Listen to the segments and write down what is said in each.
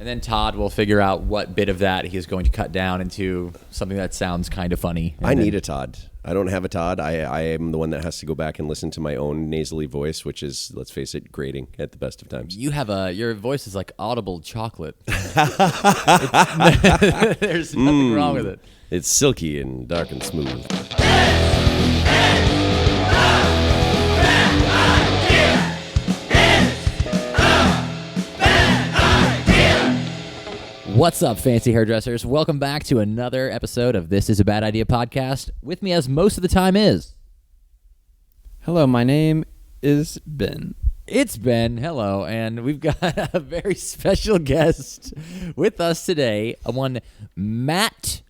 And then Todd will figure out what bit of that he is going to cut down into something that sounds kind of funny. I need a Todd. I don't have a Todd. I am the one that has to go back and listen to my own nasally voice, which is, let's face it, grating at the best of times. You have your voice is like audible chocolate. There's nothing wrong with it. It's silky and dark and smooth. What's up, fancy hairdressers? Welcome back to another episode of This Is a Bad Idea podcast. With me, as most of the time, is... Hello, my name is Ben. It's Ben. Hello. And we've got a very special guest with us today. Matt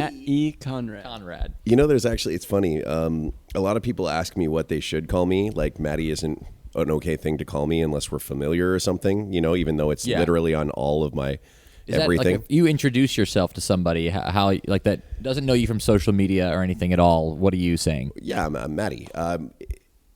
E. Conrad. Conrad. You know, there's actually, it's funny. A lot of people ask me what they should call me. Like, Matty isn't an okay thing to call me unless we're familiar or something, you know, even though it's literally on all of my everything. That, like, if you introduce yourself to somebody, how like that doesn't know you from social media or anything at all, what are you saying? Yeah, I'm Matty.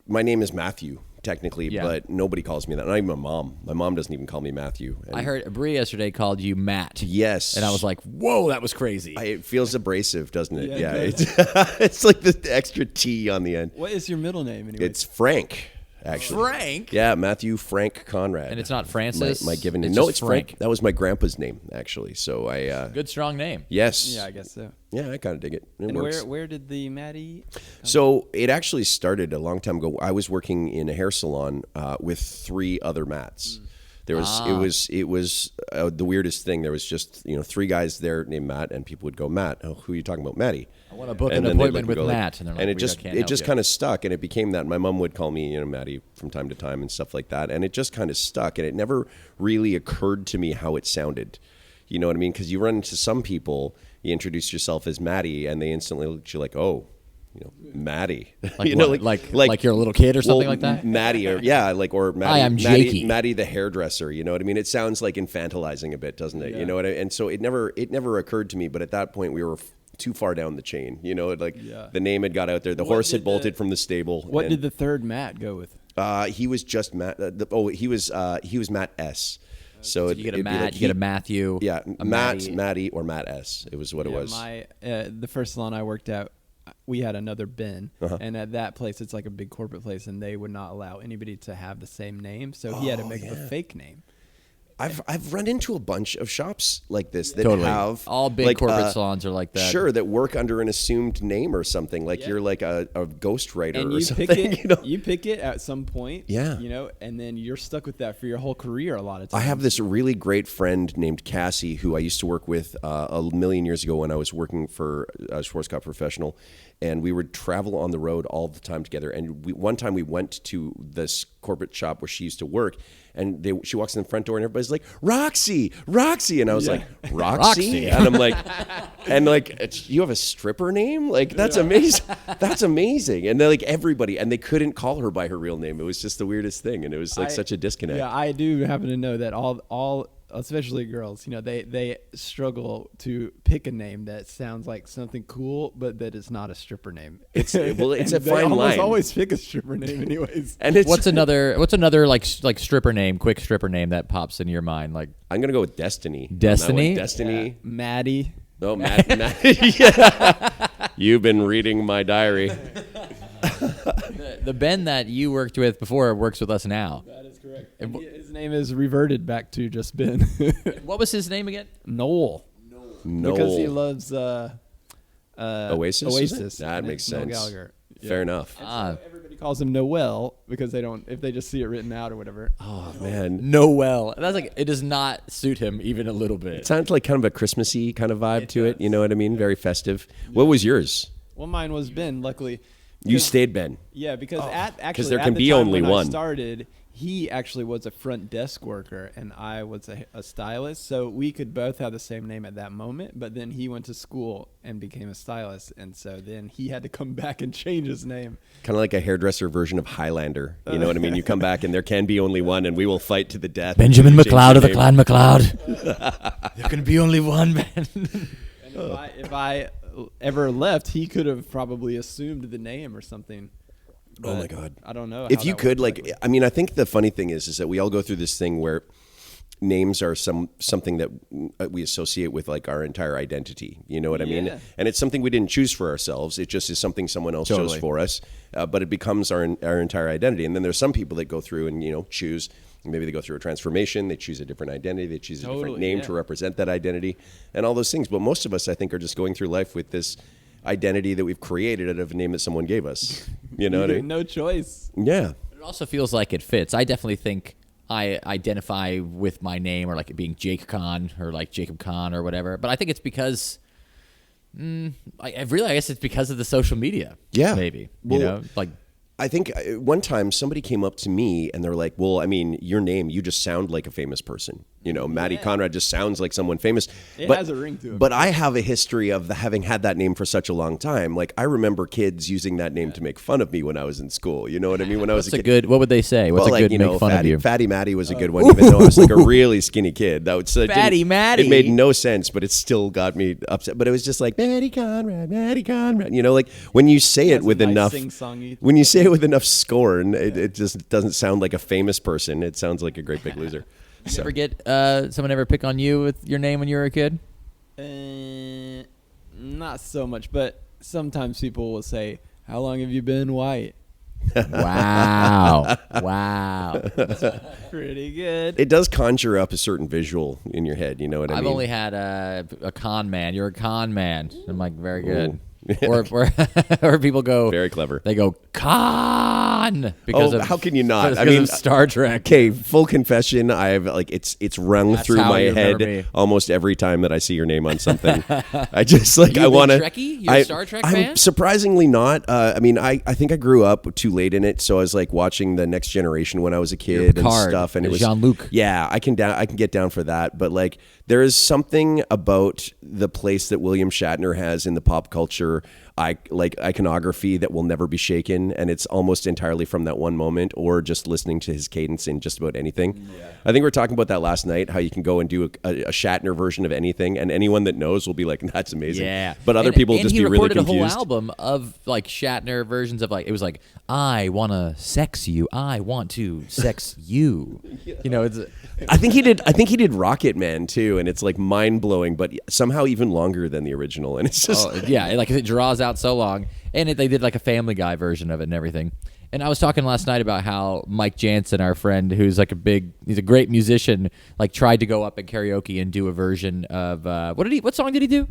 My name is Matthew, technically, but nobody calls me that. Not even my mom. My mom doesn't even call me Matthew. And I heard Brie yesterday called you Matt. Yes. And I was like, whoa, that was crazy. It feels abrasive, doesn't it? Yeah, it's like the extra T on the end. What is your middle name anyway? It's Frank. Actually. Frank? Yeah, Matthew Frank Conrad. And it's not Francis? My given name. It's No, just it's Frank. That was my grandpa's name, actually. So I... Good, strong name. Yes. Yeah, I guess so. Yeah, I kind of dig it. It And works. where did the Matty... So it actually started a long time ago. I was working in a hair salon with 3 other Matts. There was it was the weirdest thing. There was just 3 guys there named Matt, and people would go, Matt, who are you talking about, Matty? I want to book And an then they'd appointment with look and go Matt. And, they're like, and "We it just kind of stuck, and it became that. My mom would call me, Matty from time to time and stuff like that, and it just kind of stuck, and it never really occurred to me how it sounded. You know what I mean? Because you run into some people, you introduce yourself as Matty, and they instantly look at you like, oh, Matty, like, like you're a little kid or something like that. Matty, or Matty. Hi, I'm Jakey. Matty the hairdresser. You know what I mean? It sounds like infantilizing a bit, doesn't it? Yeah. You know what I mean? And so it never occurred to me. But at that point, we were too far down the chain. The name had got out there. The horse had bolted from the stable. What did the third Matt go with? He was just Matt. He was Matt S. So you get a Matt, you get a Matthew. Yeah, a Matt, Matty, or Matt S. It was what it was. The first salon I worked at, we had another Ben, and at that place, it's like a big corporate place, and they would not allow anybody to have the same name, so he had to make up a fake name. I've run into a bunch of shops like this that have all big corporate salons are like that. Sure, that work under an assumed name or something. Like you're like a ghostwriter and or you something. Pick it, you pick it at some point. Yeah. And then you're stuck with that for your whole career a lot of times. I have this really great friend named Cassie who I used to work with a million years ago when I was working for Schwarzkopf Professional, and we would travel on the road all the time together. And one time we went to this corporate shop where she used to work, and she walks in the front door and everybody's like, Roxy, and I was like, Roxy? And I'm like, you have a stripper name? Like, that's amazing. That's amazing. And they're like, everybody, and they couldn't call her by her real name. It was just the weirdest thing, and it was like such a disconnect. Yeah, I do happen to know that all especially girls, they struggle to pick a name that sounds like something cool, but that is not a stripper name. It's a fine line. line. Always pick a stripper name, anyways. And what's another like stripper name, quick stripper name that pops into your mind? Like, I'm gonna go with Destiny. Destiny. Maddie. No, Matt. Yeah. You've been reading my diary. The Ben that you worked with before works with us now. That is correct. His name is reverted back to just Ben. What was his name again? Noel. Because he loves Oasis. That makes sense. Gallagher. Yeah. Fair enough. So everybody calls him Noel because if they just see it written out or whatever. Oh man, Noel. That's like, it does not suit him even a little bit. It sounds like kind of a Christmassy kind of vibe to it. You know what I mean? Very festive. What was yours? Well, mine was Ben. Luckily, you stayed Ben. Yeah, because there can be only one. I started, he actually was a front desk worker and I was a stylist, so we could both have the same name at that moment. But then he went to school and became a stylist, and so then he had to come back and change his name. Kind of like a hairdresser version of Highlander. You know what I mean? You come back and there can be only one, and we will fight to the death. Benjamin McLeod of the Clan McLeod. There can be only one, Ben. And if I ever left, he could have probably assumed the name or something. But oh my God. I don't know. If you could, I think the funny thing is that we all go through this thing where names are something that we associate with like our entire identity. You know what I mean? And it's something we didn't choose for ourselves. It just is something someone else chose for us. But it becomes our entire identity. And then there's some people that go through and choose. Maybe they go through a transformation. They choose a different identity. They choose a different name to represent that identity, and all those things. But most of us, I think, are just going through life with this identity that we've created out of a name that someone gave us. You know what I mean? No choice. Yeah. It also feels like it fits. I definitely think I identify with my name, or like it being Jake Khan or like Jacob Khan or whatever. But I think it's because, I guess it's because of the social media. Yeah. Maybe. Well, like. I think one time somebody came up to me and they're like, well, I mean, your name, you just sound like a famous person. Matty Conrad just sounds like someone famous. It has a ring to it. But I have a history of having had that name for such a long time. Like, I remember kids using that name to make fun of me when I was in school. You know what I mean? When I was a kid. What would they say? What's a good make fun of you? Fatty Matty was a good one, even though I was like a really skinny kid. That would Fatty Matty. It made no sense, but it still got me upset. But it was just like, Matty Conrad, Matty Conrad. Like when you say it with enough, when you say it with enough scorn, it just doesn't sound like a famous person. It sounds like a great big loser. You ever get someone ever pick on you with your name when you were a kid? Not so much, but sometimes people will say, "How long have you been white?" Wow. That's pretty good. It does conjure up a certain visual in your head. You know what I mean? I've only had a con man. You're a con man. I'm like, very good. Or people go very clever. They go con because of how can you not? I mean, Star Trek. Okay, full confession. I've it's rung through my head almost every time that I see your name on something. I just like I want to. Trekkie? You're a Star Trek fan? I'm surprisingly not. I mean, I think I grew up too late in it, so I was like watching the Next Generation when I was a kid and stuff, and it was Jean-Luc. Yeah, I can get down for that, but like there is something about the place that William Shatner has in the pop culture iconography that will never be shaken, and it's almost entirely from that one moment or just listening to his cadence in just about anything. I think we were talking about that last night, how you can go and do a Shatner version of anything, and anyone that knows will be like, that's amazing. Yeah. But other people will just be really confused. And he recorded a whole album of like Shatner versions of it was like, I want to sex you. I want to sex you. It's... I think he did Rocket Man too, and it's like mind blowing, but somehow even longer than the original. And it's just like it draws out so long. And they did like a Family Guy version of it and everything. And I was talking last night about how Mike Jansen, our friend, who's like he's a great musician, like tried to go up at karaoke and do a version of what song did he do?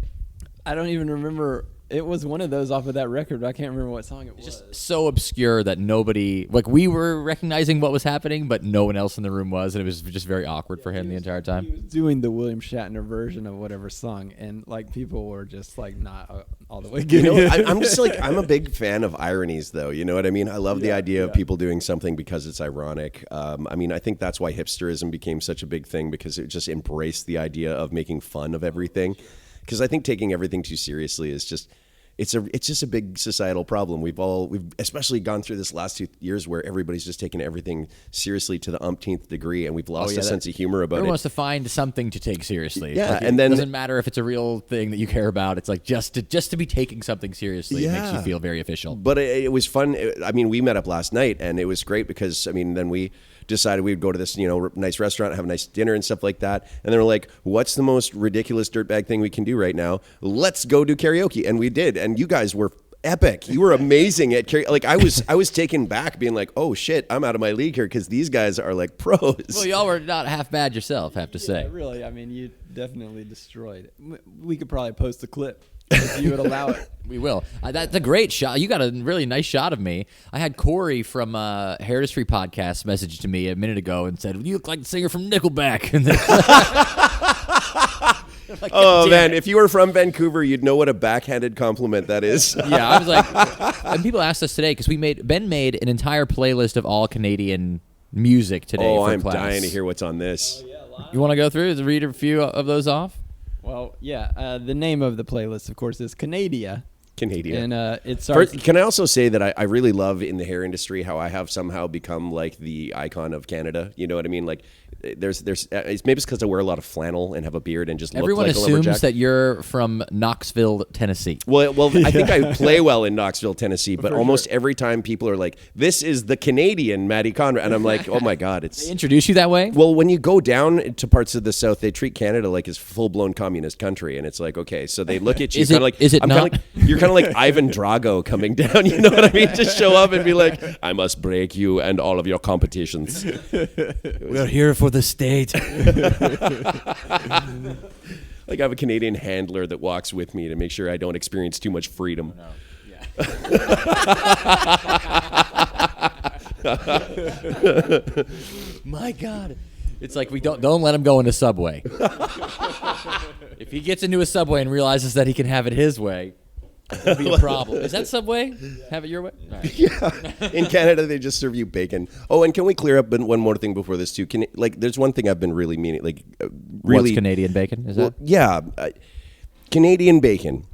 I don't even remember. It was one of those off of that record, but I can't remember what song it was. Just so obscure that nobody, like we were recognizing what was happening, but no one else in the room was, and it was just very awkward for him the entire time. He was doing the William Shatner version of whatever song, and like people were just like not all the way getting it. I'm just like, I'm a big fan of ironies, though. You know what I mean? I love the idea of people doing something because it's ironic. I mean, I think that's why hipsterism became such a big thing, because it just embraced the idea of making fun of everything. Because I think taking everything too seriously is just it's just a big societal problem. We've especially gone through this last 2 years where everybody's just taken everything seriously to the umpteenth degree, and we've lost a sense of humor about it. Everyone wants to find something to take seriously. Yeah, like and then it doesn't matter if it's a real thing that you care about. It's like just to be taking something seriously makes you feel very official. But it was fun. I mean, we met up last night, and it was great because then we decided we'd go to this nice restaurant, have a nice dinner and stuff like that. And they were like, what's the most ridiculous dirtbag thing we can do right now? Let's go do karaoke. And we did. And you guys were epic. You were amazing at karaoke. Like I was taken back being like, oh shit, I'm out of my league here because these guys are like pros. Well, y'all were not half bad yourself, I have to say. Really, I mean, you definitely destroyed it. We could probably post a clip if you would allow it. We will. That's a great shot. You got a really nice shot of me. I had Corey from Heritage Podcast message to me a minute ago and said, you look like the singer from Nickelback. Like, oh man, if you were from Vancouver, you'd know what a backhanded compliment that is. Yeah, I was like, and people asked us today because Ben made an entire playlist of all Canadian music today. Oh, for I'm class. dying to hear what's on this. You want to go through, read a few of those off? Well, yeah. The name of the playlist, of course, is Canada, Canadian. And it starts. Can I also say that I really love in the hair industry how I have somehow become like the icon of Canada? You know what I mean? Like, maybe it's because I wear a lot of flannel and have a beard and just Everyone look like a lumberjack. assumes that you're from Knoxville, Tennessee. Well, I think I play well in Knoxville, Tennessee, but almost every time people are like, "This is the Canadian Matty Conrad," and I'm like, "Oh my god, it's." They introduce you that way? Well, when you go down to parts of the South, they treat Canada like it's full-blown communist country, and it's like, okay, so they look at you kind of like, is it not? You're kind of like Ivan Drago coming down. You know what I mean? Just show up and be like, "I must break you and all of your competitions." We're here for the state. Like I have a Canadian handler that walks with me to make sure I don't experience too much freedom. No. Yeah. My God. It's like we don't let him go into Subway. If he gets into a Subway and realizes that he can have it his way, it'll be a problem. Is that Subway? Have it your way? All right. Yeah. In Canada, they just serve you bacon. Oh, and can we clear up one more thing before this too? There's one thing I've been really meaning, really. What's Canadian bacon? Is that Yeah, Canadian bacon.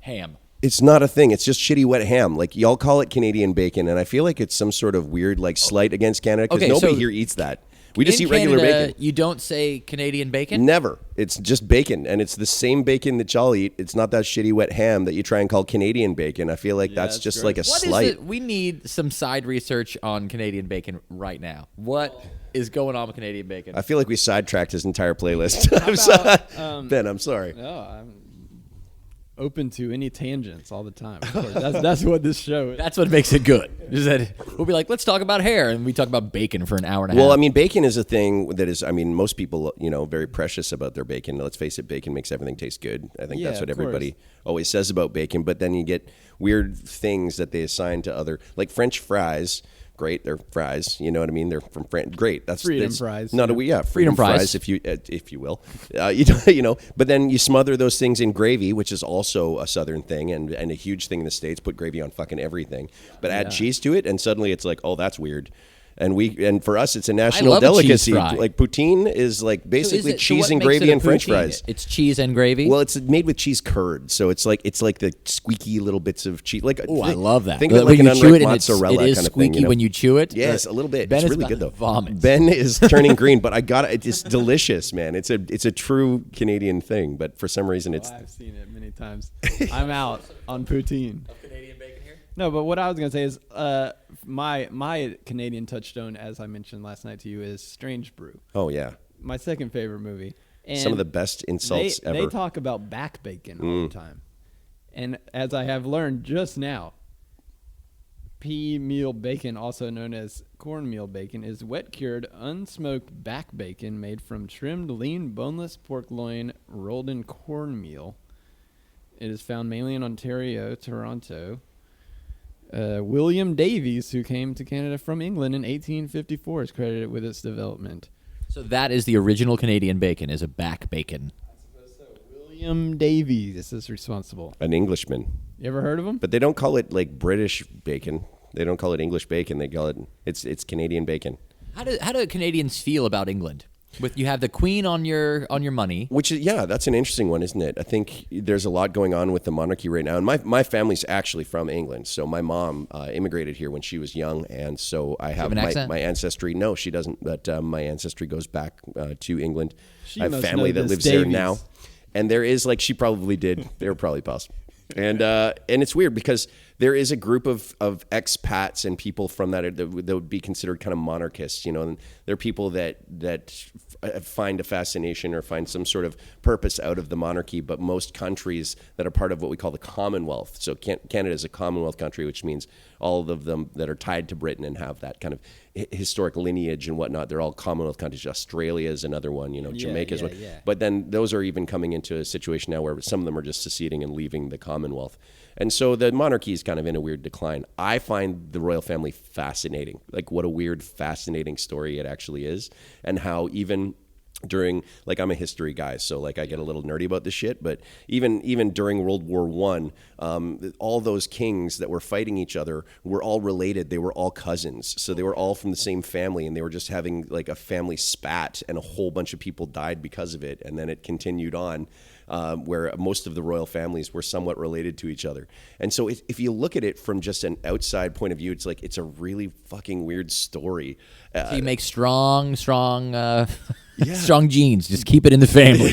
ham? It's not a thing. It's just shitty wet ham. Like y'all call it Canadian bacon, and I feel like it's some sort of weird slight against Canada because nobody here eats that. We just in eat regular Canada, bacon. You don't say Canadian bacon? Never. It's just bacon, and it's the same bacon that y'all eat. It's not that shitty wet ham that you try and call Canadian bacon. I feel like that's just gross. like a What slight. is it? We need some side research on Canadian bacon right now. What is going on with Canadian bacon? I feel like we sidetracked his entire playlist. Ben, I'm sorry. No, I'm open to any tangents all the time. Of course. That's what this show is. That's what makes it good. Is that we'll be like, let's talk about hair, and we talk about bacon for an hour and a half. Well, I mean, bacon is a thing that is, most people, very precious about their bacon. Let's face it, bacon makes everything taste good. I think that's Yeah, what of everybody always says about bacon. But then you get weird things that they assign to other, like French fries. Great, they're fries. You know what I mean? They're from France. Great, that's Freedom fries. Not freedom fries, if you will. But then you smother those things in gravy, which is also a Southern thing and a huge thing in the States. Put gravy on fucking everything, but add cheese to it, and suddenly it's like, oh, that's weird. And for us, it's a national delicacy. Like poutine is like basically cheese and gravy and French fries. It's cheese and gravy. Well, it's made with cheese curd, so it's like the squeaky little bits of cheese. Oh, I love that. Think of it like an unripe mozzarella it is kind of squeaky thing. when you chew it. Yes, a little bit. Ben it's is really about good though. to vomit. Ben is turning green, but it's delicious, man. It's a true Canadian thing, but for some reason I've seen it many times. I'm out on poutine. Canadian bacon here? No, but what I was gonna say is, my Canadian touchstone, as I mentioned last night to you, is Strange Brew. Oh yeah, My second favorite movie. And some of the best insults ever. They talk about back bacon all the time, and as I have learned just now, pea meal bacon, also known as cornmeal bacon, is wet cured, unsmoked back bacon made from trimmed lean, boneless pork loin rolled in cornmeal. It is found mainly in Ontario, Toronto. William Davies, who came to Canada from England in 1854, is credited with its development. So that is the original Canadian bacon, is a back bacon. William Davies is responsible. An Englishman. You ever heard of him? But they don't call it like British bacon. They don't call it English bacon. They call it it's Canadian bacon. How do Canadians feel about England? With you have the Queen on your money. Which is that's an interesting one, isn't it? I think there's a lot going on with the monarchy right now. And my family's actually from England. So my mom immigrated here when she was young, and so I have my ancestry. No, she doesn't, but my ancestry goes back to England. I have family that lives there now. And there is, like, she probably did. They were probably possible. And it's weird because there is a group of expats and people from that would be considered kind of monarchists, and they're people that find a fascination or find some sort of purpose out of the monarchy. But most countries that are part of what we call the Commonwealth, so Canada is a Commonwealth country, which means all of them that are tied to Britain and have that kind of historic lineage and whatnot, they're all Commonwealth countries. Australia is another one, Jamaica's one. Yeah. But then those are even coming into a situation now where some of them are just seceding and leaving the Commonwealth. And so the monarchy is kind of in a weird decline. I find the royal family fascinating. Like, what a weird, fascinating story it actually is. And how even during, like, I'm a history guy, so like I get a little nerdy about this shit, but even during World War One, all those kings that were fighting each other were all related. They were all cousins, so they were all from the same family, and they were just having like a family spat, and a whole bunch of people died because of it, and then it continued on. Where most of the royal families were somewhat related to each other. And so if you look at it from just an outside point of view, it's like, it's a really fucking weird story. So you make strong genes. Just keep it in the family.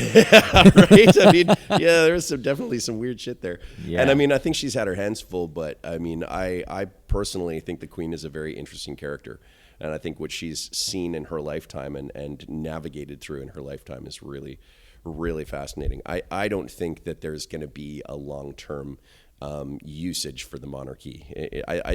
Right? I mean, yeah, there's definitely some weird shit there. Yeah. And I mean, I think she's had her hands full, but I mean, I personally think the Queen is a very interesting character. And I think what she's seen in her lifetime and navigated through in her lifetime is really, really fascinating. I don't think that there's going to be a long-term usage for the monarchy.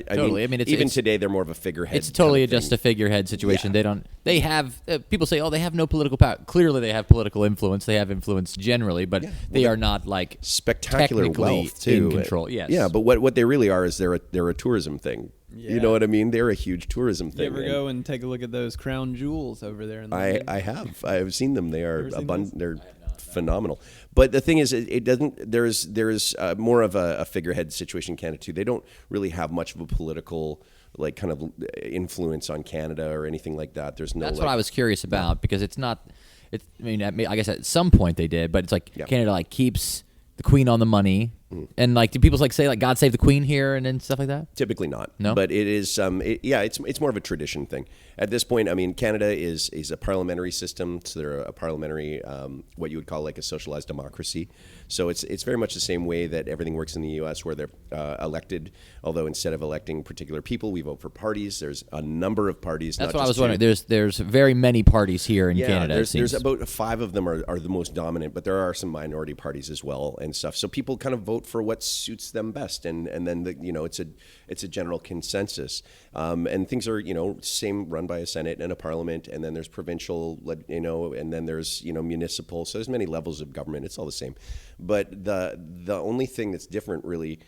Totally. I mean, even today, they're more of a figurehead. It's totally kind of just a figurehead situation. Yeah. They have, people say, oh, they have no political power. Clearly, they have political influence. They have influence generally, but they are not like spectacular technically wealth too. in control. Yes. Yeah, but what they really are is they're a tourism thing. You know what I mean? They're a huge tourism thing. You ever go and take a look at those crown jewels over there? In the I have seen them. They are abundant. They're phenomenal. But the thing is, it doesn't. There's more of a figurehead situation in Canada too. They don't really have much of a political like kind of influence on Canada or anything like that. There's no. That's what I was curious about because it's not. It's. I mean, I guess at some point they did, but it's like Canada like keeps the Queen on the money. And like, do people like say like God save the Queen here and stuff like that? Typically not. No, but it is. It's more of a tradition thing. At this point, I mean, Canada is a parliamentary system, so they're a parliamentary, what you would call like a socialized democracy. So it's very much the same way that everything works in the U.S., where they're elected. Although instead of electing particular people, we vote for parties. There's a number of parties. That's not what I just was wondering. There's very many parties here in Canada. There's about 5 of them are the most dominant, but there are some minority parties as well and stuff. So people kind of vote for what suits them best, and then it's a general consensus. And things are same run by a Senate and a Parliament, and then there's provincial, and then there's municipal. So there's many levels of government. It's all the same. But the only thing that's different, really,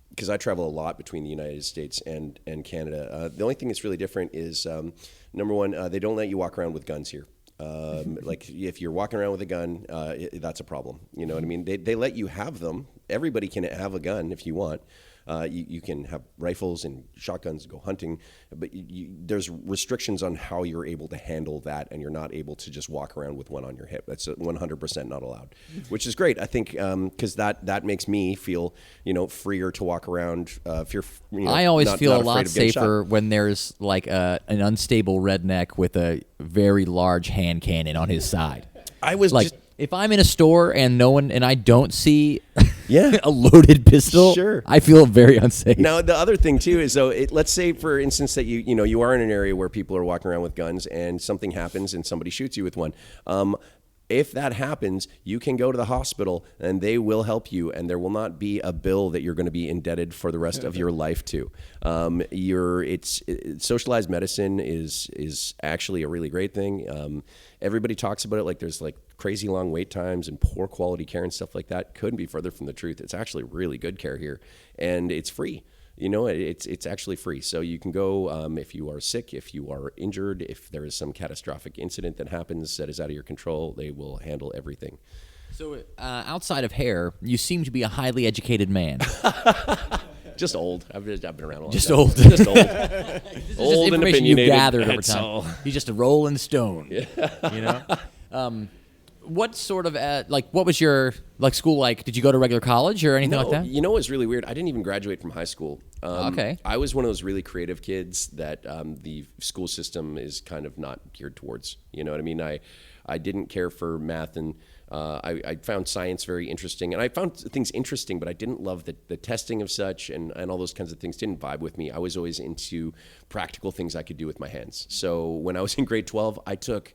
because I travel a lot between the United States and Canada, the only thing that's really different is, number one, they don't let you walk around with guns here. Like if you're walking around with a gun, that's a problem. You know what I mean? They let you have them. Everybody can have a gun if you want. You can have rifles and shotguns, go hunting, but there's restrictions on how you're able to handle that, and you're not able to just walk around with one on your hip. That's 100% not allowed, which is great. I think because that makes me feel freer to walk around. I always feel a lot safer when there's like an unstable redneck with a very large hand cannon on his side. I was like, if I'm in a store and I don't see a loaded pistol, sure, I feel very unsafe. Now the other thing too is let's say for instance that you are in an area where people are walking around with guns and something happens and somebody shoots you with one. If that happens, you can go to the hospital and they will help you, and there will not be a bill that you're going to be indebted for the rest of your life to. Socialized medicine is actually a really great thing. Everybody talks about it like there's like crazy long wait times and poor quality care and stuff like that. Couldn't be further from the truth. It's actually really good care here, and it's free. It's actually free. So you can go if you are sick, if you are injured, if there is some catastrophic incident that happens that is out of your control, they will handle everything. So outside of hair, you seem to be a highly educated man. Just old. I've been around a long time. Just old. Just old. This old is and information you've opinionated. gathered over That's time. all. He's just a rolling stone. What sort of what was your school like? Did you go to regular college or anything like that? You know what's really weird? I didn't even graduate from high school. Okay. I was one of those really creative kids that the school system is kind of not geared towards. You know what I mean? I didn't care for math, and I found science very interesting. And I found things interesting, but I didn't love the testing of such and all those kinds of things didn't vibe with me. I was always into practical things I could do with my hands. So when I was in grade 12, I took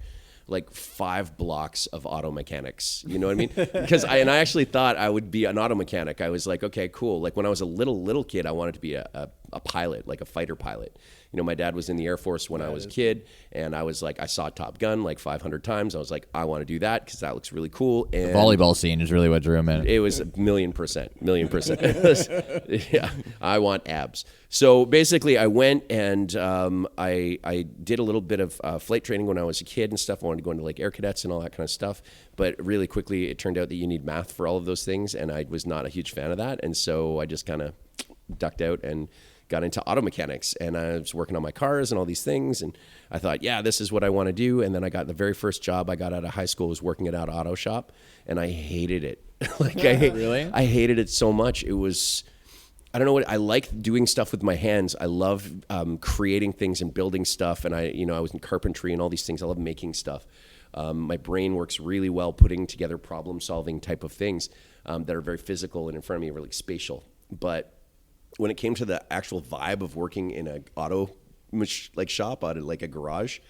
like 5 blocks of auto mechanics. You know what I mean? Because I actually thought I would be an auto mechanic. I was like, okay, cool. Like when I was a little kid, I wanted to be a a pilot, like a fighter pilot. You know, my dad was in the Air Force when I was a kid, and I was like, I saw Top Gun like 500 times. I was like, I want to do that because that looks really cool. And The volleyball scene is really what drew him in. it was a million percent. Yeah, I want abs. So basically, I went and I did a little bit of flight training when I was a kid and stuff. I wanted to go into like air cadets and all that kind of stuff. But really quickly, it turned out that you need math for all of those things, and I was not a huge fan of that. And so I just kind of ducked out and got into auto mechanics, and I was working on my cars and all these things, and I thought, yeah, this is what I want to do. And then I got the very first job I got out of high school was working at an auto shop, and I hated it. Really? I hated it so much. It was, I don't know what, I liked doing stuff with my hands. I love creating things and building stuff, and I was in carpentry and all these things. I love making stuff. My brain works really well putting together problem-solving type of things that are very physical and in front of me, really spatial. But when it came to the actual vibe of working in an auto shop, out of like a garage,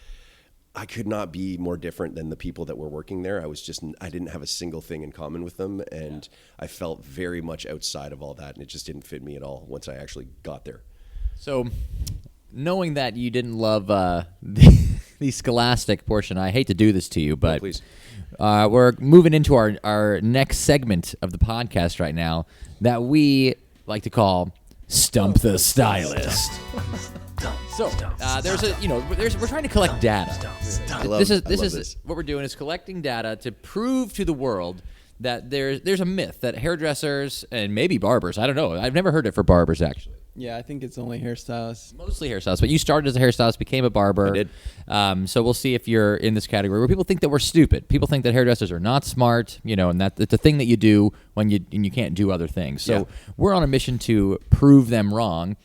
I could not be more different than the people that were working there. I didn't have a single thing in common with them, and I felt very much outside of all that, and it just didn't fit me at all once I actually got there. So, knowing that you didn't love the scholastic portion, I hate to do this to you, but please. We're moving into our next segment of the podcast right now that we like to call Stump the Stylist. So we're trying to collect data. This is what we're doing is collecting data to prove to the world that there's a myth that hairdressers and maybe barbers, I don't know, I've never heard it for barbers actually. Yeah, I think it's only hairstylists. Mostly hairstylists, but you started as a hairstylist, became a barber. I did. So we'll see if you're in this category where people think that we're stupid. People think that hairdressers are not smart, and that it's a thing that you do when you can't do other things. So we're on a mission to prove them wrong.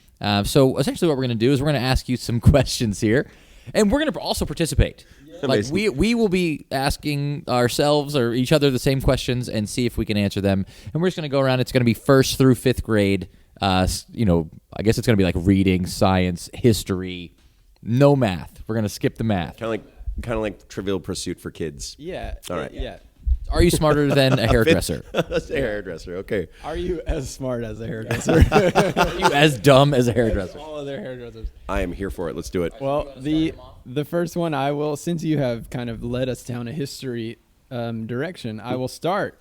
So essentially what we're going to do is we're going to ask you some questions here, and we're going to also participate. Like we will be asking ourselves or each other the same questions and see if we can answer them. And we're just going to go around. It's going to be 1st through 5th grade. I guess it's going to be like reading, science, history, no math. We're going to skip the math. Kind of like Trivial Pursuit for kids. Yeah. All right. Yeah. Are you smarter than a hairdresser? That's a hairdresser. Okay. Are you as smart as a hairdresser? Are you as dumb as a hairdresser? All other hairdressers. I am here for it. Let's do it. Well, the first one I will, since you have kind of led us down a history direction, I will start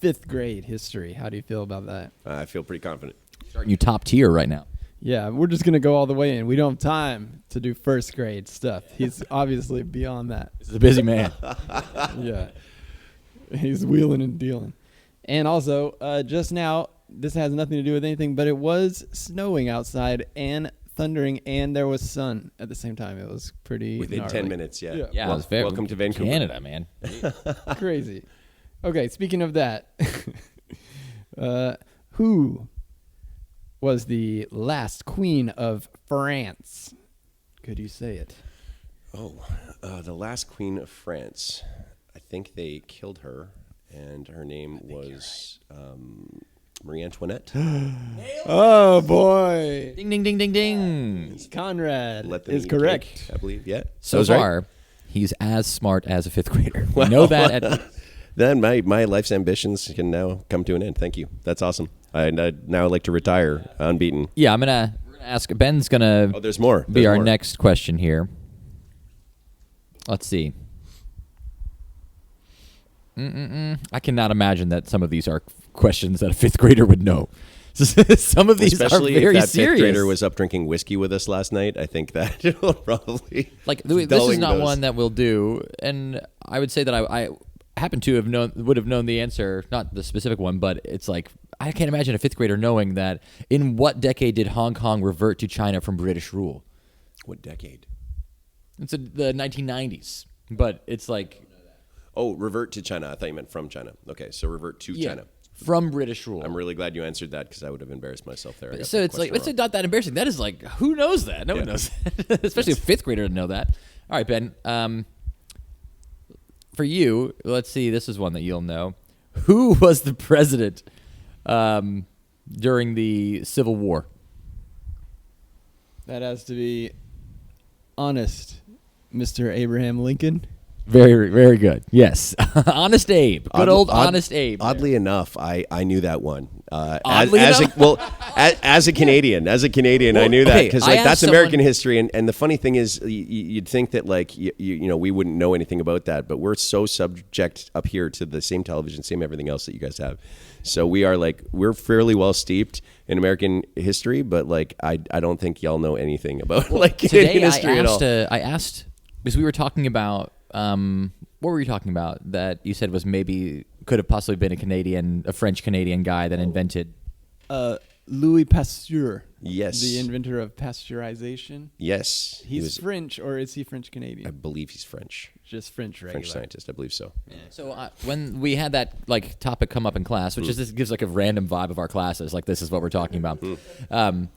5th grade history. How do you feel about that? I feel pretty confident. Starting you top tier right now. Yeah, we're just going to go all the way in. We don't have time to do 1st grade stuff. He's obviously beyond that. This is a busy man. Yeah. He's wheeling and dealing. And also, just now, this has nothing to do with anything, but it was snowing outside and thundering, and there was sun at the same time. It was pretty Within gnarly. 10 minutes, yeah. Yeah, Well, it's very, welcome to Vancouver. Canada, man. Crazy. Okay, speaking of that, who was the last queen of France? Could you say it? Oh, the last queen of France. I think they killed her, and her name was Marie Antoinette. Oh, boy. Ding, ding, ding, ding, ding. Conrad Let them is eat correct. cake, I believe. Yeah. So That was right. far, he's as smart as a 5th grader. We know that. Then my life's ambitions can now come to an end. Thank you. That's awesome. I'd now like to retire unbeaten. Yeah, we're gonna ask. Ben's gonna Oh, there's more. be There's our more. next question here. Let's see. I cannot imagine that some of these are questions that a 5th grader would know. Some of these Especially are very if that serious. 5th grader was up drinking whiskey with us last night. I think that it'll probably Like this is dulling not those. one that we'll do, and I would say that I happen to would have known the answer, not the specific one, but it's like I can't imagine a 5th grader knowing that. In what decade did Hong Kong revert to China from British rule? What decade? It's the 1990s, but it's like Oh, revert to China. I thought you meant from China. Okay, so revert to China. from British rule. I'm really glad you answered that because I would have embarrassed myself there. I got So the it's like, question it's not that embarrassing. That is like, who knows that? No one knows that. Especially a 5th grader to know that. All right, Ben. For you, let's see. This is one that you'll know. Who was the president during the Civil War? That has to be honest, Mr. Abraham Lincoln. Very, very good. Yes. Honest Abe. Good old Honest Abe. Oddly enough, I knew that one. Oddly as enough? as a Canadian, I knew that okay, because I like that's asked American someone- history. And the funny thing is, you'd think that like you know we wouldn't know anything about that, but we're so subject up here to the same television, same everything else that you guys have. So we're fairly well steeped in American history, but like I don't think y'all know anything about like Canadian Today history at all. I asked because we were talking about what were you talking about that you said was maybe could have possibly been a French Canadian guy that invented. Louis Pasteur. Yes. The inventor of pasteurization. Yes, He's French, or is he French Canadian? I believe he's French. Just French regular. French scientist, I believe so. So when we had that like topic come up in class, which is this gives like a random vibe of our classes, like this is what we're talking about.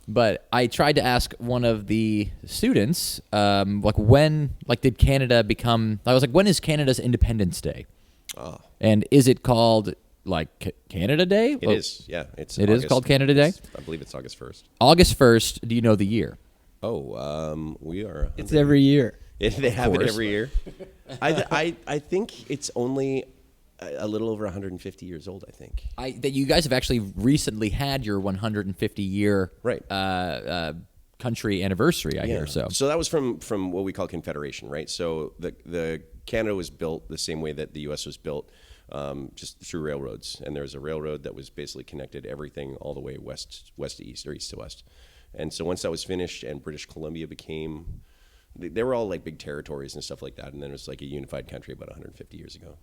But I tried to ask one of the students, like when, like did Canada become? I was like, when is Canada's Independence Day? Oh. And is it called like Canada Day? It is, yeah. It is called Canada Day? I believe it's August 1st. August 1st. Do you know the year? Oh, we are. It's every year. They have it course. every year. I think it's only a little over 150 years old. I think. That you guys have actually recently had your 150 year Right. country anniversary. I hear so. So that was from what we call Confederation, right? So the Canada was built the same way that the U.S. was built. Just through railroads, and there was a railroad that was basically connected everything all the way west to east or east to west. And so once that was finished, and British Columbia became, they were all like big territories and stuff like that, and then it was like a unified country about 150 years ago.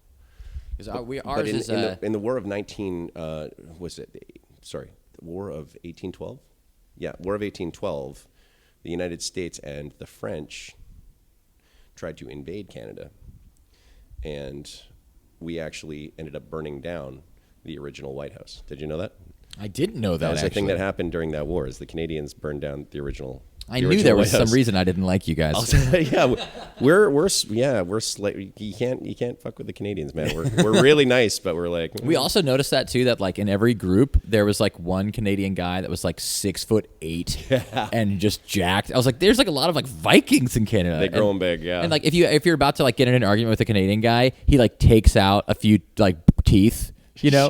Ours is in the War of 1812. Yeah, War of 1812. The United States and the French tried to invade Canada, and we actually ended up burning down the original White House. Did you know that? I didn't know that. That was the thing actually. that happened during that war. Is the Canadians burned down the original. I knew there was some reason I didn't like you guys. Yeah, we're slightly. You can't fuck with the Canadians, man. We're really nice, but we're like. We also noticed that too. That like in every group there was like one Canadian guy that was like 6'8" and just jacked. I was like, there's like a lot of like Vikings in Canada. They grow them big, yeah. And like if you're about to like get in an argument with a Canadian guy, he like takes out a few like teeth. You know,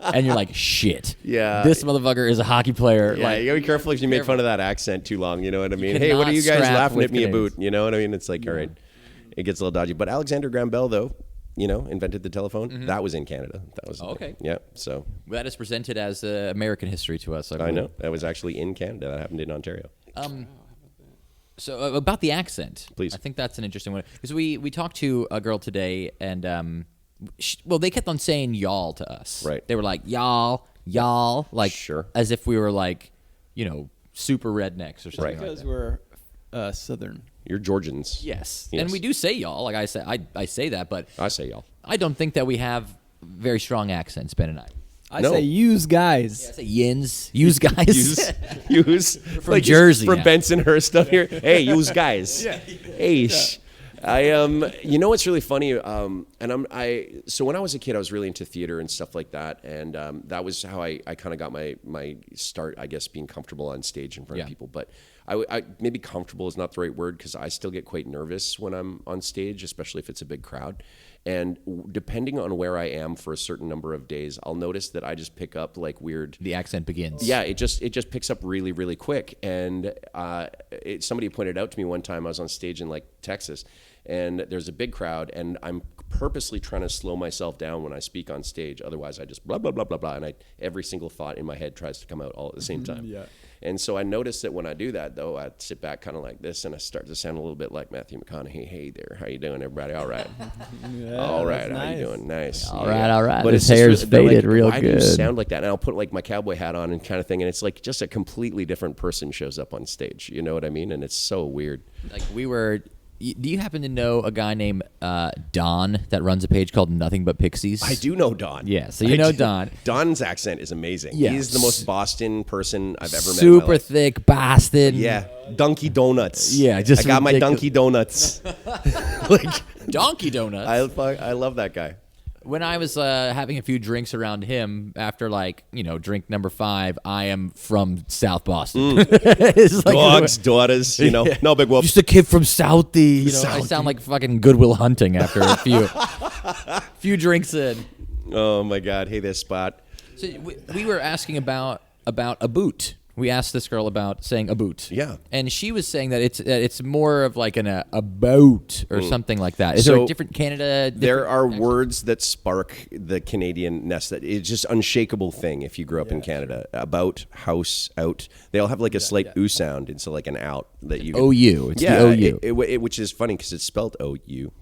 and you're like, shit. Yeah. This motherfucker is a hockey player. Yeah, like, you gotta be careful if you make fun of that accent too long. You know what I mean? You Hey, what cannot are you guys strap laughing with at me Canadians. about? You know what I mean? It's like, all right, it gets a little dodgy. But Alexander Graham Bell, though, invented the telephone. That was in Canada. That was Okay. Yeah. So that is presented as American history to us. I know that was actually in Canada. That happened in Ontario. So about the accent, Please. I think that's an interesting one because we talked to a girl today, and they kept on saying y'all to us. Right. They were like y'all, like Sure. as if we were like super rednecks or something. Right. Like Because that. we're Southern. You're Georgians. Yes, Yes. and we do say y'all. Like I say that, but I say y'all. I don't think that we have very strong accents, Ben and I. I No. say use guys. I say yins, use guys. Use From Jersey from now. Bensonhurst up here. Hey, use guys. Hey, you know what's really funny? So when I was a kid, I was really into theater and stuff like that, and that was how I kind of got my start, I guess, being comfortable on stage in front of people. But I maybe comfortable is not the right word because I still get quite nervous when I'm on stage, especially if it's a big crowd. And depending on where I am for a certain number of days, I'll notice that I just pick up like weird. The accent begins. Yeah, it just picks up really, really quick. And somebody pointed out to me one time I was on stage in like Texas, and there's a big crowd, and I'm purposely trying to slow myself down when I speak on stage. Otherwise, I just blah blah blah blah blah, and every single thought in my head tries to come out all at the same time. Yeah. And so I noticed that when I do that, though, I sit back kind of like this, and I start to sound a little bit like Matthew McConaughey. Hey there, how you doing, everybody? All right. All right, that's how you nice. doing? Nice. All right. But His it's just hair's they're faded like, real why do you good. sound like that? And I'll put like my cowboy hat on and kind of thing, and it's like just a completely different person shows up on stage. You know what I mean? And it's so weird. Like do you happen to know a guy named Don that runs a page called Nothing But Pixies? I do know Don. Yeah, so you know Don. Don's accent is amazing. Yeah. He's the most Boston person I've ever met. in my Super life. thick Boston. Yeah, Dunky Donuts. Yeah, just I got my ridiculous. Dunky Donuts. Like Donkey Donuts. I love that guy. when I was having a few drinks around him, after drink number 5, I am from South Boston. It's like, Dogs, daughters, no big whoop. just a kid from Southie. I sound like fucking Goodwill Hunting after a few drinks in. Oh my God! Hey there, Spot. So we were asking about a boot. We asked this girl about saying a boot. Yeah. And she was saying that it's more of like a boat or something like that. Is there a different Canada? There are words that spark the Canadian-ness. That it's just unshakable thing if you grew up in Canada. Sure. About, house, out. They all have like a slight oo sound. It's like an out that you. OU. It's the OU. Which is funny because it's spelled OU.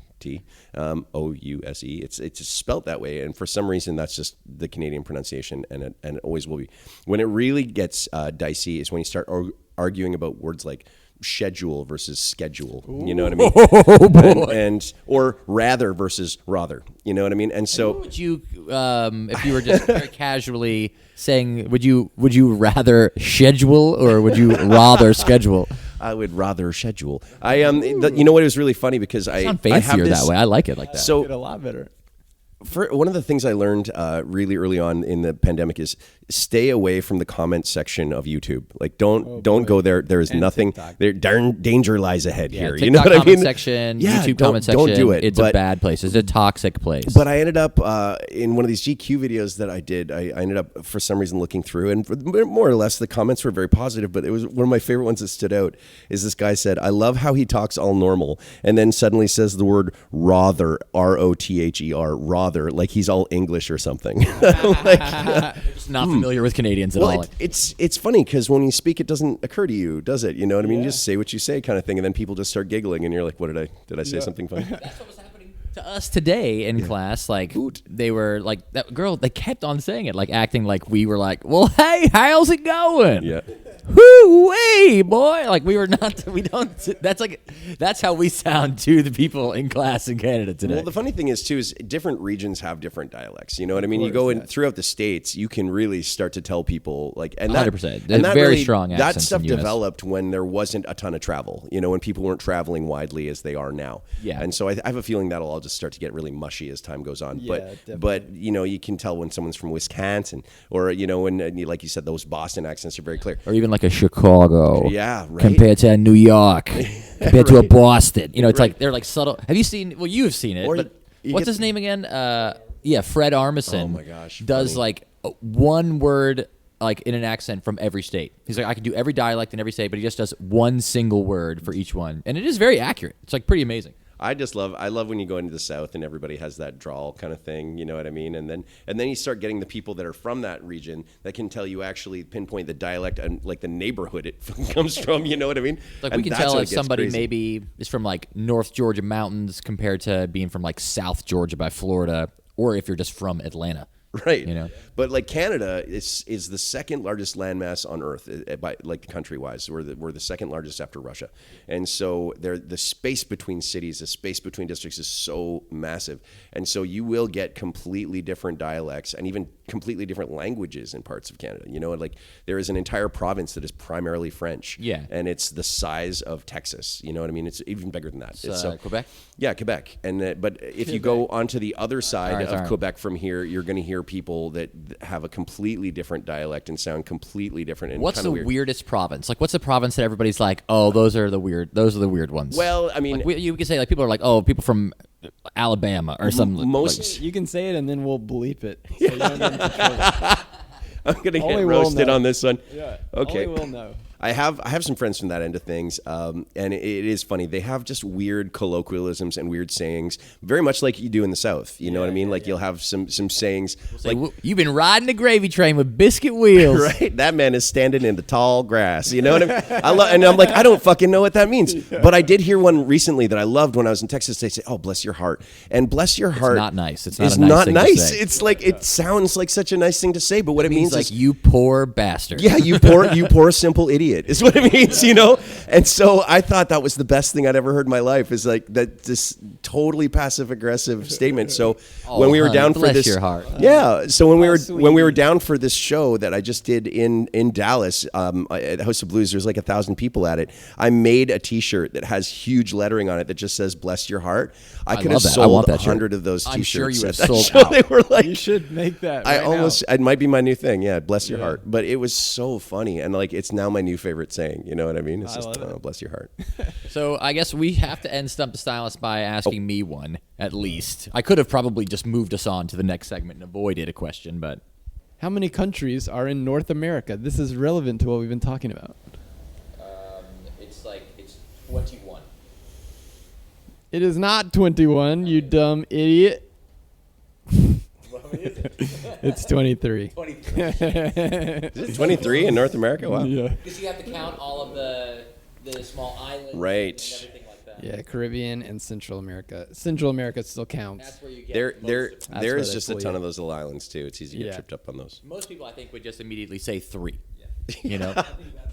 O-U-S-E. It's spelt that way, and for some reason that's just the Canadian pronunciation, and it always will be. When it really gets dicey is when you start arguing about words like schedule versus schedule. Ooh. You know what I mean? Oh, boy. Or rather versus rather. You know what I mean? And so, and what would you, if you were just very casually saying, would you rather schedule or would you rather schedule? I would rather schedule. You know what? It was really funny because I sound fancier that way. I like it like that. So a lot better. One of the things I learned really early on in the pandemic is stay away from the comment section of YouTube. Like don't go there. There is nothing. There danger lies ahead here. TikTok you know what I mean? Section, YouTube comment section. Don't do it. It's a bad place. It's a toxic place. But I ended up in one of these GQ videos that I did. I ended up for some reason looking through, and more or less the comments were very positive. But it was one of my favorite ones that stood out. Is this guy said, "I love how he talks all normal," and then suddenly says the word rather, R-O-T-H-E-R, rather, like he's all English or something. Just not familiar with Canadians at all. It's funny because when you speak, it doesn't occur to you, does it? You know what I mean? You just say what you say, kind of thing, and then people just start giggling, and you're like, "What did I say something funny?" That's what was happening to us today in class. Like they were like that girl. They kept on saying it, like acting like we were like, "Well, hey, how's it going?" Yeah. Whoo-wee, boy! Like we were not. We don't. That's how we sound to the people in class in Canada today. Well, the funny thing is too is different regions have different dialects. You know what I mean? You go in throughout the states, you can really start to tell people like, and 100%. And that very really, strong accents. That stuff in US. developed when there wasn't a ton of travel. You know, when people weren't traveling widely as they are now. Yeah. And so I have a feeling that'll all just start to get really mushy as time goes on. Yeah, but you know, you can tell when someone's from Wisconsin, or you know, when like you said, those Boston accents are very clear. Or even like a Chicago, yeah, right. compared to a New York, compared to a Boston. You know, it's like they're like subtle. Have you seen? Well, you have seen it. But what's his name again? Fred Armisen. Oh my gosh, does funny. like one word like in an accent from every state. He's like, I can do every dialect in every state, but he just does one single word for each one, and it is very accurate. It's like pretty amazing. I love when you go into the South and everybody has that drawl kind of thing, you know what I mean? And then you start getting the people that are from that region that can tell you actually pinpoint the dialect and like the neighborhood it comes from, you know what I mean? Like and we can tell if somebody crazy. maybe is from like North Georgia mountains compared to being from like South Georgia by Florida, or if you're just from Atlanta. Right. You know? But like Canada is the second largest landmass on Earth, by like country wise. We're the second largest after Russia, and so the space between cities, the space between districts is so massive, and so you will get completely different dialects and even completely different languages in parts of Canada. You know, like there is an entire province that is primarily French. Yeah. And it's the size of Texas. You know what I mean? It's even bigger than that. It's Quebec. Yeah, Quebec. And but if you go onto the other side of Quebec from here, you're going to hear people that have a completely different dialect and sound completely different. And what's the weird. weirdest province? Like, what's the province that everybody's like, oh, those are the weird ones? Well, I mean, like, you can say like people are like, oh, people from Alabama or something. Most you can say it and then we'll bleep it. So you don't get control. I'm gonna get roasted on this one. Yeah. Okay. Only will know. I have some friends from that end of things, and it is funny. They have just weird colloquialisms and weird sayings, very much like you do in the South. You know what I mean? Like you'll have some sayings like, "You've been riding the gravy train with biscuit wheels." Right? That man is standing in the tall grass. You know what I mean? And I'm like, I don't fucking know what that means. But I did hear one recently that I loved when I was in Texas. They say, "Oh, bless your heart," and bless your heart. It's not nice. It's not It's a nice not thing nice. to say. It's like it sounds like such a nice thing to say, but what it means like is you poor bastard. yeah, you poor simple idiot is what it means, you know? And so I thought that was the best thing I'd ever heard in my life, is like that, this totally passive aggressive statement. So when we were honey, down for bless this, your heart. yeah. So when we were sweetie. down for this show that I just did in Dallas at House of Blues, there's like 1,000 people at it. I made a T-shirt that has huge lettering on it that just says "Bless your heart." I could have love that. I want sold that shirt. 100 of those I'm T-shirts. sure you would at have that sold show. out. They were like, You should make that. I right almost, now. it might be my new thing. Yeah, bless your heart. But it was so funny, and like it's now my new favorite saying. You know what I mean? It's I just love it. bless your heart. So I guess we have to end Stump the Stylist by asking me one, at least. I could have probably just moved us on to the next segment and avoided a question, but How many countries are in North America? This is relevant to what we've been talking about. it's 21. It is not 21, you dumb idiot. It's 23. 23. Is it 23 in North America? Wow. Yeah. Because you have to count all of the small islands Right. and everything like that. Yeah, Caribbean and Central America. Central America still counts. That's where you get There most of them. is where just they a pull ton you. of those little islands too. It's easy to get Yeah. tripped up on those. Most people, I think, would just immediately say 3. You know,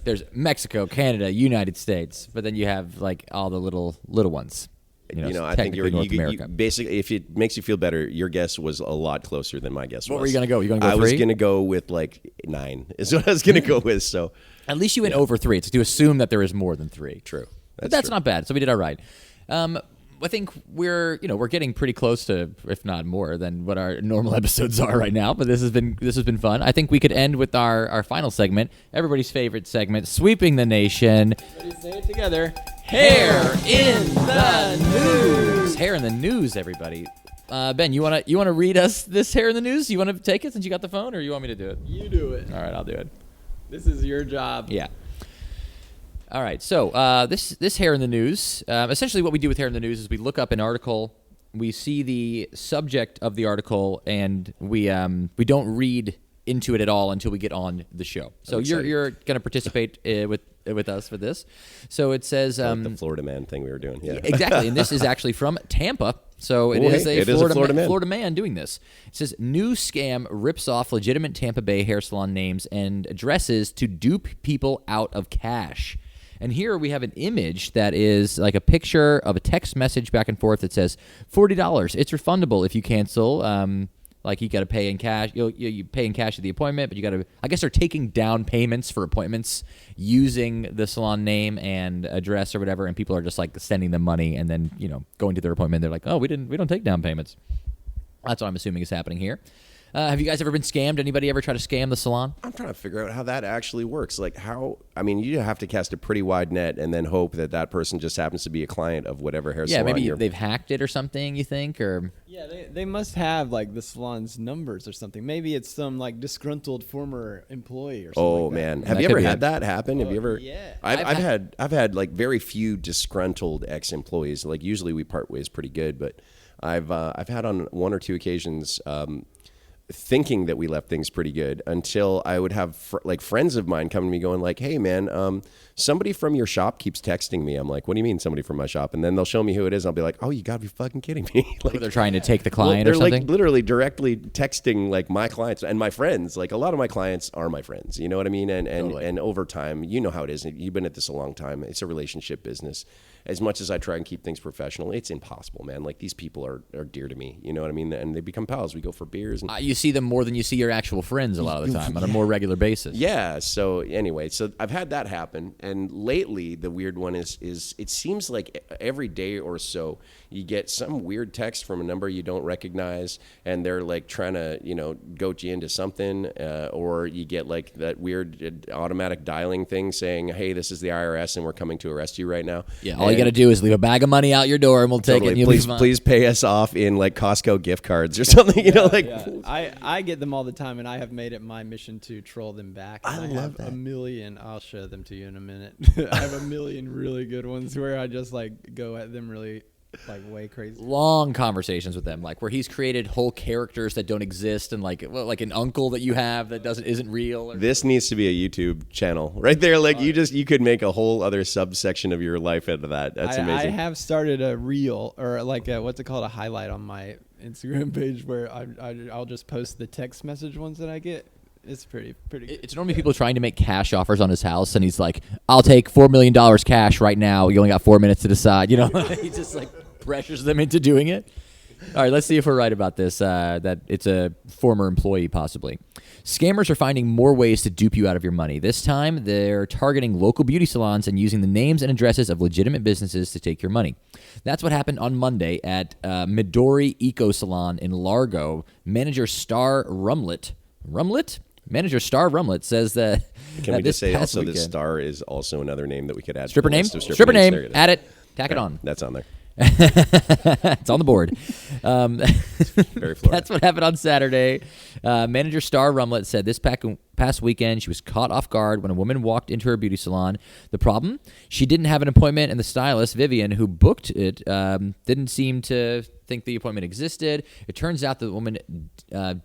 there's Mexico, Canada, United States, but then you have like all the little ones. You know, I think technically North America. basically, if it makes you feel better, your guess was a lot closer than my guess was. What were you gonna go? You gonna go I was 3? going to go with like 9 is what I was going to go with. So At least you went over 3. It's to assume that there is more than 3. true. But that's true. not bad. So we did all right. I think we're getting pretty close to, if not more than what our normal episodes are right now. But this has been fun. I think we could end with our final segment, everybody's favorite segment, sweeping the nation. Everybody say it together. Hair in the news. Hair in the news, everybody. Ben, you wanna read us this hair in the news? You want to take it since you got the phone, or you want me to do it? You do it. All right, I'll do it. This is your job. Yeah. All right. So this hair in the news. Essentially, what we do with hair in the news is we look up an article, we see the subject of the article, and we don't read into it at all until we get on the show. So you're going to participate with us for this. So it says Like the Florida man thing we were doing. Yeah. exactly, and this is actually from Tampa. So it Oh, is hey, a it is a Florida man. doing this. It says, new scam rips off legitimate Tampa Bay hair salon names and addresses to dupe people out of cash. And here we have an image that is like a picture of a text message back and forth that says $40. It's refundable if you cancel. Like you got to pay in cash. You pay in cash at the appointment, but you got to. I guess they're taking down payments for appointments using the salon name and address or whatever, and people are just like sending them money and then going to their appointment. They're like, oh, we don't take down payments. That's what I'm assuming is happening here. Have you guys ever been scammed? Anybody ever try to scam the salon? I'm trying to figure out how that actually works. Like you have to cast a pretty wide net and then hope that person just happens to be a client of whatever hair Yeah, salon maybe you're. they've hacked it or something, you think? Or Yeah, they must have like the salon's numbers or something. Maybe it's some like disgruntled former employee or something. Oh like that. man, have That you could ever be had it. that happen? Have you ever? yeah. I've had like very few disgruntled ex-employees. Like usually we part ways pretty good, but I've had on 1 or 2 occasions thinking that we left things pretty good until I would have friends of mine come to me going like, hey man, somebody from your shop keeps texting me. I'm like, what do you mean somebody from my shop? And then they'll show me who it is. I'll be like, oh, you gotta be fucking kidding me. like they're trying to take the client they're or something? like literally directly texting like my clients and my friends. Like a lot of my clients are my friends. You know what I mean? And Totally. and over time, you know how it is. You've been at this a long time. It's a relationship business. As much as I try and keep things professional, it's impossible, man. Like these people are dear to me. You know what I mean? And they become pals. We go for beers. And You see them more than you see your actual friends a lot of the time on a more regular basis. yeah. So anyway, so I've had that happen. And lately, the weird one is it seems like every day or so you get some weird text from a number you don't recognize, and they're like trying to goat you into something, or you get like that weird automatic dialing thing saying, "Hey, this is the IRS, and we're coming to arrest you right now." Yeah, all you got to do is leave a bag of money out your door and we'll take it. And you'll please, be fine. please pay us off in like Costco gift cards or something. Yeah, I get them all the time, and I have made it my mission to troll them back. I And love have that. a million. I'll show them to you in a minute. I have a million really good ones where I just like go at them really like way crazy. Long conversations with them, like where he's created whole characters that don't exist, and like an uncle that you have that isn't real. Or This needs to be a YouTube channel right there. Like you could make a whole other subsection of your life out of that. That's I amazing. have started a reel or like what's it called, a highlight on my Instagram page where I'll just post the text message ones that I get. It's pretty good. It's normally people trying to make cash offers on his house, and he's like, "I'll take $4 million cash right now. You only got 4 minutes to decide." You know, he just like pressures them into doing it. All right, let's see if we're right about this. That it's a former employee, possibly. Scammers are finding more ways to dupe you out of your money. This time, they're targeting local beauty salons and using the names and addresses of legitimate businesses to take your money. That's what happened on Monday at Midori Eco Salon in Largo. Manager Star Rumlet says that. Can we this just say past also weekend, that Star is also another name that we could add? stripper to the name? list of Stripper names. name. There it is. Add it. Tack it on. That's on there. It's on the board. Very Florida. That's what happened on Saturday. Manager Star Rumlet said this past weekend she was caught off guard when a woman walked into her beauty salon. The problem? She didn't have an appointment, and the stylist, Vivian, who booked it, didn't seem to think the appointment existed. It turns out the woman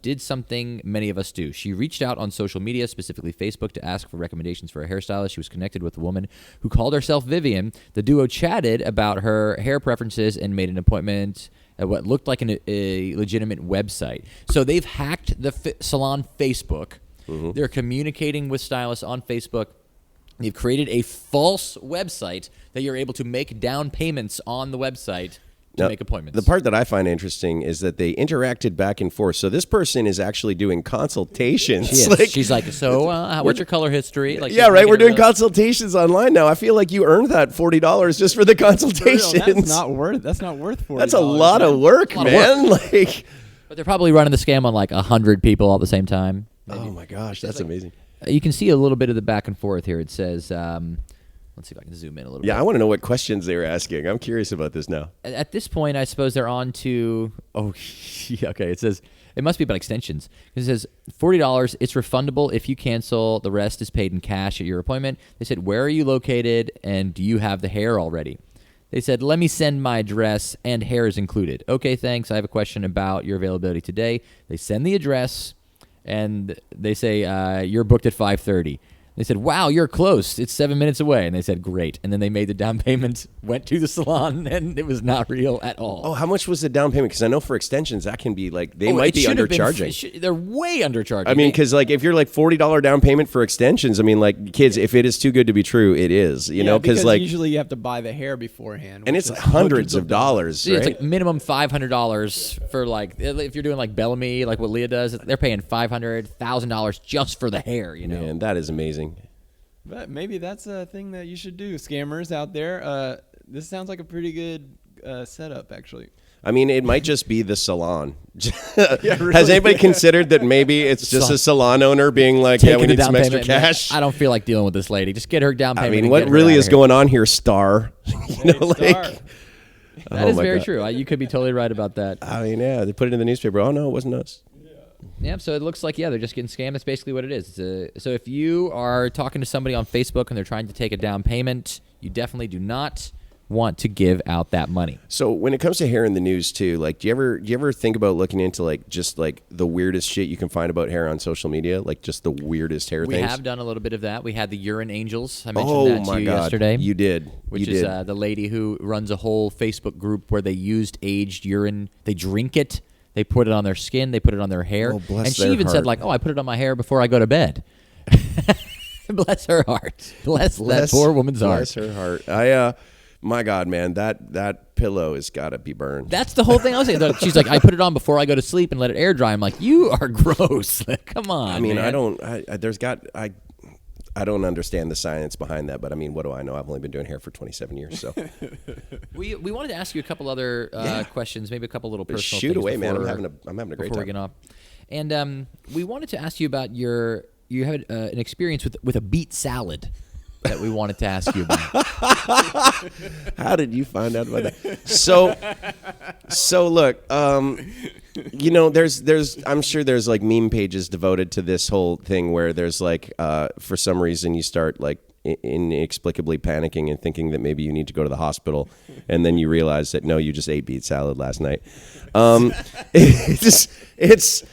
did something many of us do. She reached out on social media, specifically Facebook, to ask for recommendations for a hairstylist. She was connected with a woman who called herself Vivian. The duo chatted about her hair preferences and made an appointment at what looked like a legitimate website. So they've hacked the salon Facebook. Mm-hmm. They're communicating with stylists on Facebook. They've created a false website that you're able to make down payments on the website to make appointments. The part that I find interesting is that they interacted back and forth. So this person is actually doing consultations. She's like, so what's your color history? Like, yeah, right. We're doing consultations online now. I feel like you earned that $40 just for the consultations. That's not worth $40. That's a lot of work, man. Like, but they're probably running the scam on like 100 people all at the same time. Oh my gosh, that's amazing. You can see a little bit of the back and forth here. It says, let's see if I can zoom in a little bit. Yeah, I want to know what questions they were asking. I'm curious about this now. At this point, I suppose they're on to, okay, it says, it must be about extensions. It says $40, it's refundable if you cancel. The rest is paid in cash at your appointment. They said, where are you located and do you have the hair already? They said, let me send my address and hair is included. Okay, thanks. I have a question about your availability today. They send the address and they say, you're booked at 5:30. They said, wow, you're close. It's 7 minutes away. And they said, great. And then they made the down payment, went to the salon, and it was not real at all. Oh, how much was the down payment? Because I know for extensions, that can be like, they might be undercharging. They're way undercharging. I mean, because like if you're like $40 down payment for extensions, I mean, like kids, if it is too good to be true, it is, you know, because like usually you have to buy the hair beforehand. And it's hundreds of dollars. Right? It's like minimum $500 for like, if you're doing like Bellamy, like what Leah does, they're paying $500, $1,000 just for the hair, you know? Man, that is amazing. But maybe that's a thing that you should do, scammers out there. This sounds like a pretty good setup, actually. I mean, it might just be the salon. Has anybody considered that maybe it's just a salon owner being like, yeah, we need some extra cash? I don't feel like dealing with this lady. Just get her down payment. I mean, what really is going on here, Star? You know, Star. That is very true. You could be totally right about that. I mean, yeah, they put it in the newspaper. Oh, no, it wasn't us. Yeah, so it looks like, they're just getting scammed. That's basically what it is. So if you are talking to somebody on Facebook and they're trying to take a down payment, you definitely do not want to give out that money. So when it comes to hair in the news too, like do you ever think about looking into like just like the weirdest shit you can find about hair on social media, like just the weirdest hair things? We have done a little bit of that. We had the urine angels. I mentioned that to you yesterday. You did. Which is the lady who runs a whole Facebook group where they used aged urine. They drink it. They put it on their skin. They put it on their hair. Oh, bless and she their even said, heart. like, I put it on my hair before I go to bed. Bless her heart. Bless that poor woman's heart. Bless her heart. My God, man, that pillow has got to be burned. That's the whole thing I was saying. She's like, I put it on before I go to sleep and let it air dry. I'm like, you are gross. Like, come on, I mean, man. I don't understand the science behind that, but I mean, what do I know? I've only been doing hair for 27 years, so. We wanted to ask you a couple other questions, maybe a couple little personal Shoot things away, man. before- I'm having a great before we time. get off. And we wanted to ask you about you had an experience with a beet salad that we wanted to ask you about. How did you find out about that? So look, you know, there's I'm sure there's like meme pages devoted to this whole thing where there's like for some reason you start like inexplicably panicking and thinking that maybe you need to go to the hospital, and then you realize that no, you just ate beet salad last night. It's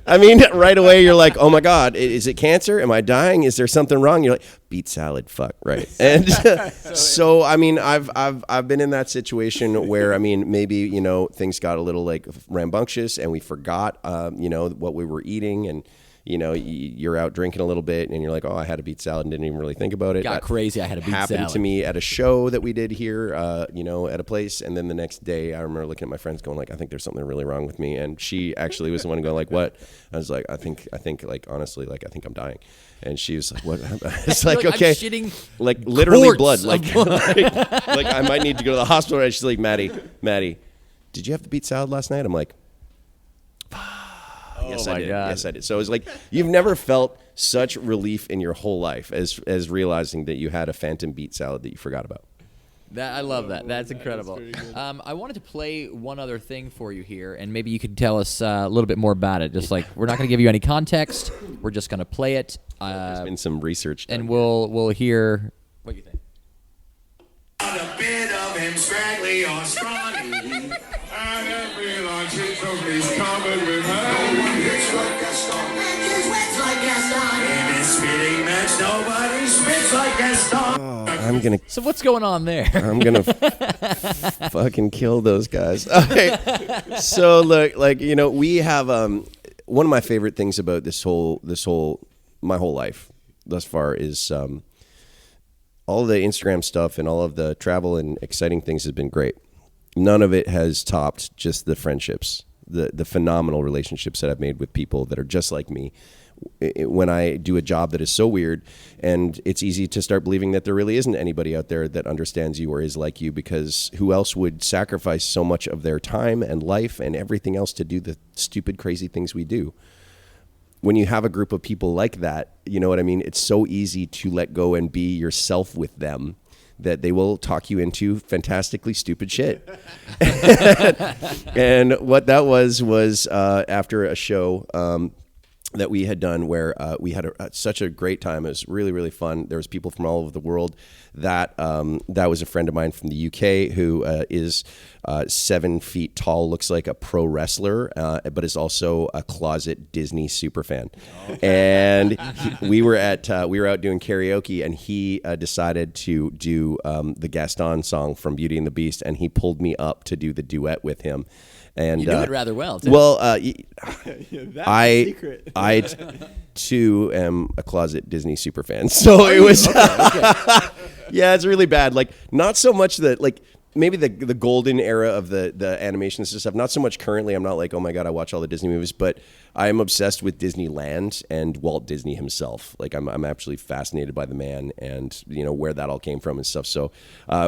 I mean, right away you're like, oh my God, is it cancer? Am I dying? Is there something wrong? You're like, beet salad, fuck, right? And so I mean, I've been in that situation where I mean, maybe you know things got a little like rambunctious, and we forgot you know what we were eating, and you're out drinking a little bit and you're like, oh, I had a beet salad and didn't even really think about it. Got crazy. I had a beet salad. Happened to me at a show that we did here, at a place. And then the next day I remember looking at my friends going like, I think there's something really wrong with me. And she actually was the one going like, what? I was like, I think like, honestly, like, I think I'm dying. And she was like, what? It's like, okay. I'm shitting like literally blood. quarts Like, of blood. like I might need to go to the hospital. And she's like, Maddie, did you have the beet salad last night? I'm like, yes, I did. God. Yes, I did. So it was like, you've never felt such relief in your whole life as realizing that you had a phantom beet salad that you forgot about. I love that. That's incredible. I wanted to play one other thing for you here, and maybe you could tell us a little bit more about it. Just like, we're not going to give you any context. We're just going to play it. There's been some research done. And we'll hear what you think. A bit of him scraggly or scrawny. And every lunch he took his coming with her. No one hits like Gaston. Matches wets like Gaston. In his spitting match, nobody spits like Gaston. I'm gonna. So what's going on there? I'm gonna fucking kill those guys. Okay. So look, like, we have one of my favorite things about my whole life thus far is all the Instagram stuff and all of the travel and exciting things has been great. None of it has topped just the friendships, the phenomenal relationships that I've made with people that are just like me. When I do a job that is so weird, and it's easy to start believing that there really isn't anybody out there that understands you or is like you, because who else would sacrifice so much of their time and life and everything else to do the stupid, crazy things we do? When you have a group of people like that, you know what I mean? It's so easy to let go and be yourself with them that they will talk you into fantastically stupid shit. And what that was after a show that we had done where we had such a great time. It was really, really fun. There was people from all over the world. That was a friend of mine from the UK who is 7 feet tall, looks like a pro wrestler, but is also a closet Disney superfan. And we were out doing karaoke, and he decided to do the Gaston song from Beauty and the Beast, and he pulled me up to do the duet with him. And You do it rather well, too. Well, Secret. I too am a closet Disney superfan, so it was. Okay. Yeah, it's really bad. Like, not so much that, like, maybe the golden era of the animations and stuff. Not so much currently. I'm not like, oh my god, I watch all the Disney movies, but I am obsessed with Disneyland and Walt Disney himself. Like, I'm actually fascinated by the man and where that all came from and stuff. So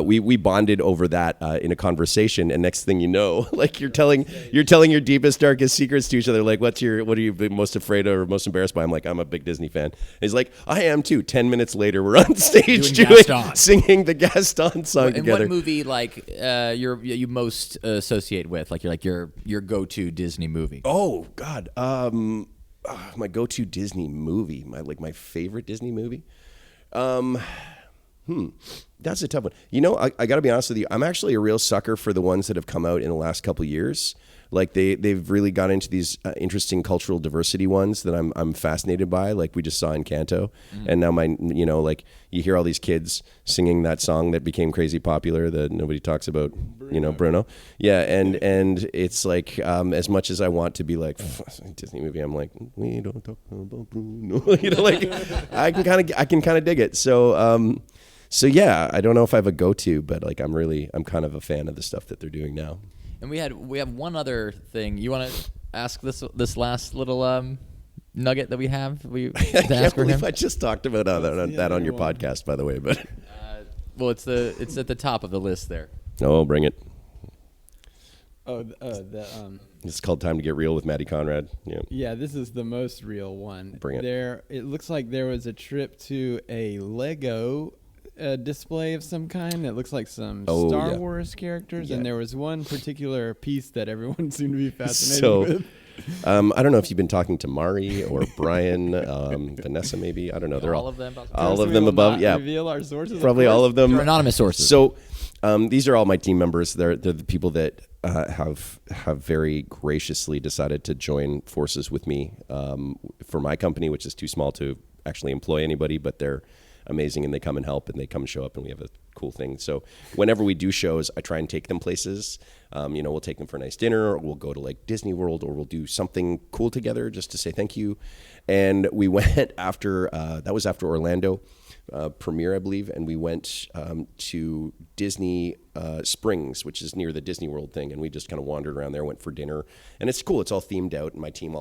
we bonded over that in a conversation, and next thing you know, like, you're telling your deepest, darkest secrets to each other. Like, what are you most afraid of or most embarrassed by? I'm like, I'm a big Disney fan. And he's like, I am too. 10 minutes later, we're on stage singing the Gaston song And together. what movie you most associate with? Like your go-to Disney movie? Oh God, my go-to Disney movie, my favorite Disney movie. That's a tough one. I got to be honest with you. I'm actually a real sucker for the ones that have come out in the last couple of years. Like they've really got into these interesting cultural diversity ones that I'm fascinated by. Like we just saw Encanto, and now like you hear all these kids singing that song that became crazy popular that nobody talks about. Bruno. Yeah, and it's like as much as I want to be like Disney movie, I'm like, we don't talk about Bruno. Like I can kind of dig it. So yeah, I don't know if I have a go-to, but like I'm kind of a fan of the stuff that they're doing now. And we have one other thing. You want to ask this last little nugget that we have? I can't believe I just talked about that on your podcast, by the way. But well, it's at the top of the list there. Oh, bring it. It's called Time to Get Real with Matty Conrad. Yeah. Yeah, this is the most real one. Bring it. It looks like there was a trip to a Lego display of some kind. It looks like some Star Wars characters, and there was one particular piece that everyone seemed to be fascinated with. I don't know if you've been talking to Mari or Brian, Vanessa, maybe. I don't know. They're all of them. All of them above. Yeah. Reveal our sources. Probably all of them. They're anonymous sources. So these are all my team members. They're the people that have very graciously decided to join forces with me for my company, which is too small to actually employ anybody, but they're amazing, and they come and help, and they come and show up, and we have a cool thing. So whenever we do shows, I try and take them places. We'll take them for a nice dinner, or we'll go to like Disney World, or we'll do something cool together just to say thank you. And we went after, that was after Orlando premiere, I believe. And we went to Disney Springs, which is near the Disney World thing. And we just kind of wandered around there, went for dinner. And it's cool. It's all themed out. And my team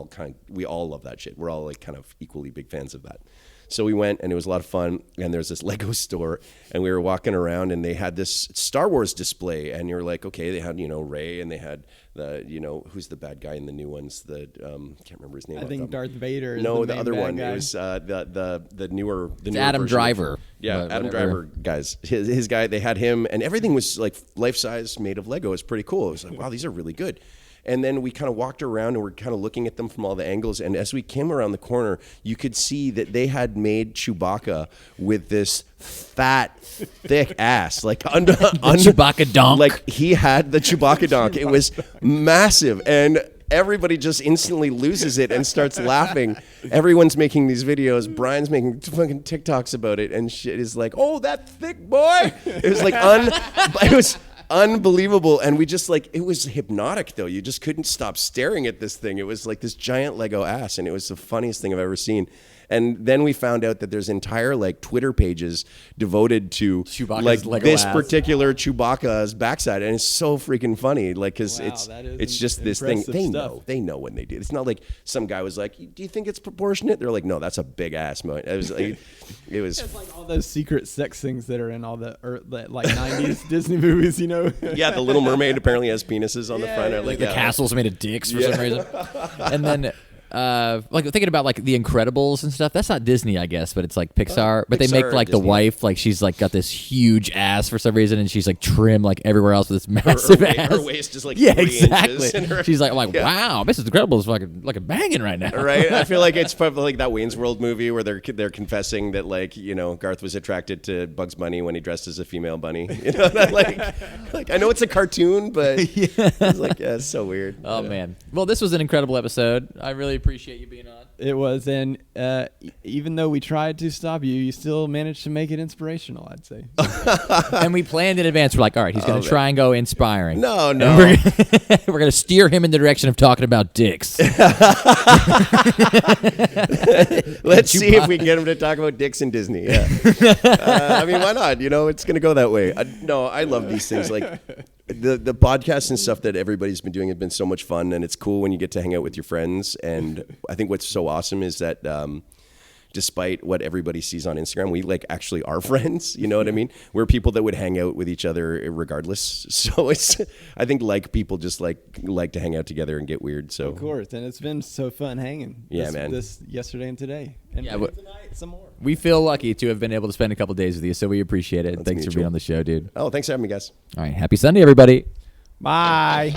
we all love that shit. We're all like kind of equally big fans of that. So we went, and it was a lot of fun. And there's this Lego store, and we were walking around, and they had this Star Wars display. And you're like, okay, they had, Rey, and they had the, who's the bad guy in the new ones? The can't remember his name. I think Darth Vader. Is no, the other one. Guy. It was the newer. It's Adam Driver. Yeah, Adam Driver guys. His guy. They had him, and everything was like life size, made of Lego. It was pretty cool. It was like, wow, these are really good. And then we kind of walked around, and we're kind of looking at them from all the angles. And as we came around the corner, you could see that they had made Chewbacca with this fat, thick ass, like Chewbaccadonk. Like he had the Chewbaccadonk. It was massive, and everybody just instantly loses it and starts laughing. Everyone's making these videos. Brian's making fucking TikToks about it, and shit is like, oh, that thick boy. It was like it was unbelievable. And we just like, it was hypnotic though. You just couldn't stop staring at this thing. It was like this giant Lego ass, and it was the funniest thing I've ever seen. And then we found out that there's entire like Twitter pages devoted to Chewbacca's like Lego this ass. Particular Chewbacca's backside, and it's so freaking funny. Like, cause Wow, it's just this thing. They know when they do it. It's not like some guy was like, "Do you think it's proportionate?" They're like, "No, that's a big ass." It was like, It's like all those secret sex things that are in all the like 90s Disney movies, Yeah, the Little Mermaid apparently has penises on the front. Yeah, Like the castle's made of dicks for some reason. And then like thinking about like the Incredibles and stuff, that's not Disney, I guess, but it's like Pixar. But they make Pixar, like Disney. the wife, like she's like got this huge ass for some reason, and she's like trim like everywhere else with this massive ass. Her waist is like 3 exactly. inches. And She's like, wow, Mrs. Incredible is fucking banging right now. Right, I feel like it's probably like that Wayne's World movie where they're confessing that like Garth was attracted to Bugs Bunny when he dressed as a female bunny. Like I know it's a cartoon, but it's like it's so weird. Oh man, well this was an incredible episode. I really appreciate you being on. It was, and even though we tried to stop you, you still managed to make it inspirational, I'd say. And we planned in advance. We're like, all right, he's going to try and go inspiring. No. And we're going to steer him in the direction of talking about dicks. Let's see if we can get him to talk about dicks and Disney. Yeah. I mean, why not? It's going to go that way. No, I love these things. Like the podcasts and stuff that everybody's been doing have been so much fun, and it's cool when you get to hang out with your friends. And I think what's so awesome is that despite what everybody sees on Instagram, we like actually are friends. You know what I mean? We're people that would hang out with each other regardless. So I think like people just like to hang out together and get weird. So Of course, and it's been so fun hanging. Yeah, man. This yesterday and today, and Yeah, maybe but- tonight some more. We feel lucky to have been able to spend a couple days with you, so we appreciate it. Thanks for mutual. being on the show, dude. thanks for having me, guys. All right, happy Sunday, everybody. Bye.